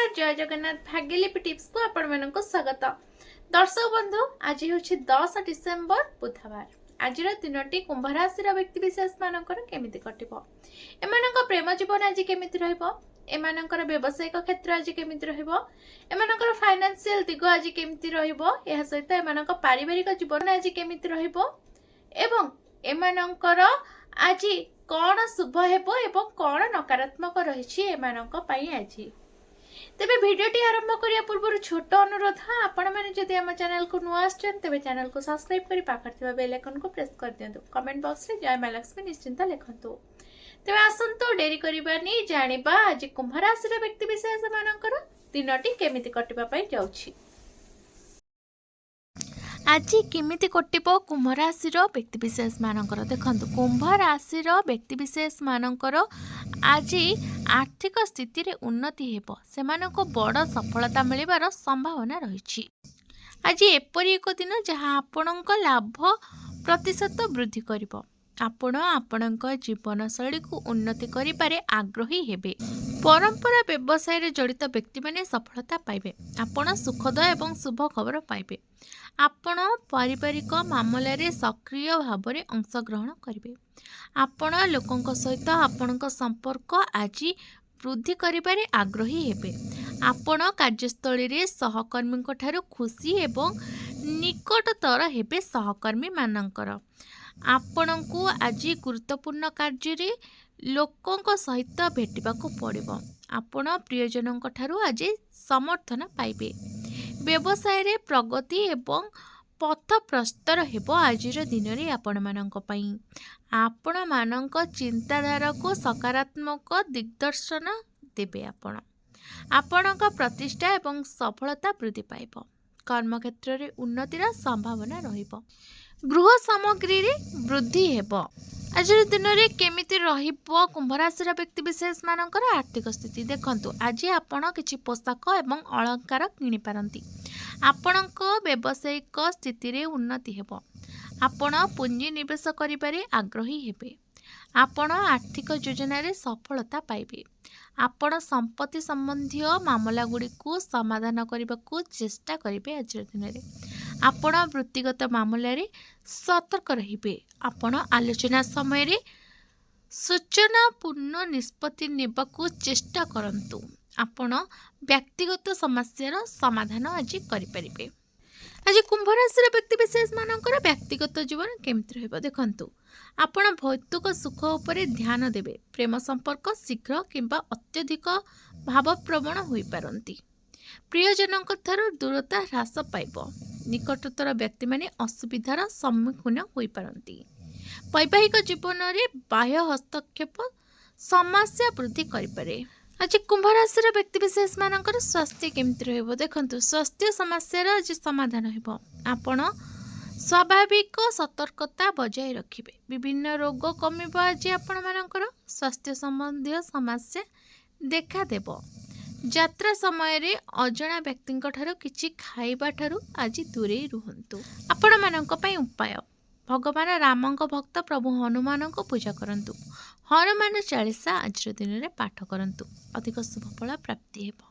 जय जगन्नाथ भाग्यलिपि टिप्स को आपण मानक स्वागत। दर्शक बंधु आज हूँ 10 डिसेम्बर बुधवार। आज दिनटी कुंभ राशि व्यक्ति विशेष मानकर केमिति कटिबो, एमानक प्रेम जीवन आज केमिति रहइबो, एमानकर व्यावसायिक क्षेत्र आज केमिति रहइबो, एमानकर फाइनेंशियल दिग आज केमिति रहइबो, एहा सहित एमानक पारिवारिक जीवन आज केमिति रहइबो एवं एमानकर आज कौन शुभ हेबो एवं कौन नकारात्मक रही एमानक पई आज। तेबे वीडियोटी आरंभ करिया पूर्व छोट अनुरोध, आपण माने जदि हम चैनल को नुआ आछन तेबे चैनल को सब्सक्राइब करी पाखर थिबा बेल आइकन को प्रेस कर दियंतु। कमेंट बॉक्स रे जय मां लक्ष्मी निश्चिंत लिखंतु। तेबे आसंतो डेरी करिबानी जानिबा आज कुंभ राशि रे व्यक्ति विशेष मानकर दिनटी केमिति कटिबा पई जाउछि। आज केमिति कटिबो कुंभ राशि व्यक्ति विशेष मानकर देखंतु। कुंभ राशि व्यक्ति विशेष मानकर आज आर्थिक स्थिति रे उन्नति हेबो, सेमानको बड़ सफलता मिलिबार संभावना रही। आज एपरि एक दिन जहाँ आपणक लाभ प्रतिशत वृद्धि करिबो, आपण आपणक जीवन शैली को उन्नति करिबारे आग्रही हेबे। परंपरा व्यवसाय रे जड़ित व्यक्ति माने सफलता पाइबे, आपण सुखद एवं शुभ खबर पाइबे। आपण पारिवारिक मामला रे सक्रिय भाव में अंशग्रहण करेंगे। आपण लोकों सहित आपणक संपर्क आज वृद्धि करिबारे आग्रही हेबे। आपण कार्यस्थली रे सहकर्मी ठारू खुशी एवं निकटतर हेबे सहकर्मी मानकर। आपणकू आज गुरुत्वपूर्ण कार्य रे लोकों सहित भेटिबाकू पड़िबो। आपण प्रियजनों ठारू आज समर्थन पाइबे। व्यवसाय रे प्रगति एवं पथ प्रस्तर हेबो। आज दिन रे आपण मानक पई आपण मानक चिंताधारा को सकारात्मक दिग्दर्शन देबे। आपणक प्रतिष्ठा एवं सफलता वृद्धि पाइबो। कर्मक्षेत्र रे उन्नतिर संभावना रहिबो। गृह सामग्री रे वृद्धि हेबो। आज दिन में केमिति रहिबो कुंभ राशि व्यक्ति विशेष मानकर आर्थिक स्थिति देखंतु। आज आपण किछि पोशाक एवं अलंकार किनि पारंती। आपणक व्यावसायिक स्थिति रे उन्नति हेबो। आपण पुंजी निवेश करिबारे आग्रही हेबे। आपण आर्थिक योजना रे सफलता पाइबे। आपण संपत्ति संबंधी मामला गुडी को समाधान करबाकू चेष्टा करिबे। आज दिन रे आपण वृत्तिगत मामला रे सतर्क रहिबे। आपण आलोचना समय रे सूचनापूर्ण निष्पत्ति नेबाकू चेष्टा करंतु। आपण व्यक्तिगत समस्यार समाधान आज करिपारिबे। आज कुंभ राशि व्यक्ति विशेष मानकर व्यक्तिगत जीवन केमिति रहइबो देखंतु। आपण भौतिक सुख उपरे ध्यान देबे। प्रेम संपर्क शीघ्र किंबा अत्यधिक भावप्रवण होई पारंती। प्रियजनों ठारू दूरता ह्रास पाइबो। निकटतर व्यक्ति माने असुविधार सम्मुखीन होई पारंती। वैवाहिक जीवन रे बाह्य हस्तक्षेप समस्या वृद्धि करिपारे। आज कुंभ राशि व्यक्ति विशेष मानकर स्वास्थ्य केमिति रहइबो देखंतु। स्वास्थ्य समस्या आज समाधान हेबो। आपण स्वाभाविक सतर्कता बजाय रखिबे। विभिन्न रोग कमिबो। आज आपण मानकर स्वास्थ्य संबंधी समस्या देखा देबो। यात्रा समय रे अजणा व्यक्ति ठारू किछि खाइबा ठारू आज दूरे रुहंतु। आपण मानक पई उपाय, भगवान रामंक भक्त प्रभु हनुमान को पूजा करंतु। हनुमान चालीसा आज दिन रे पाठ करंतु। अधिक शुभ फल प्राप्ति हेबो।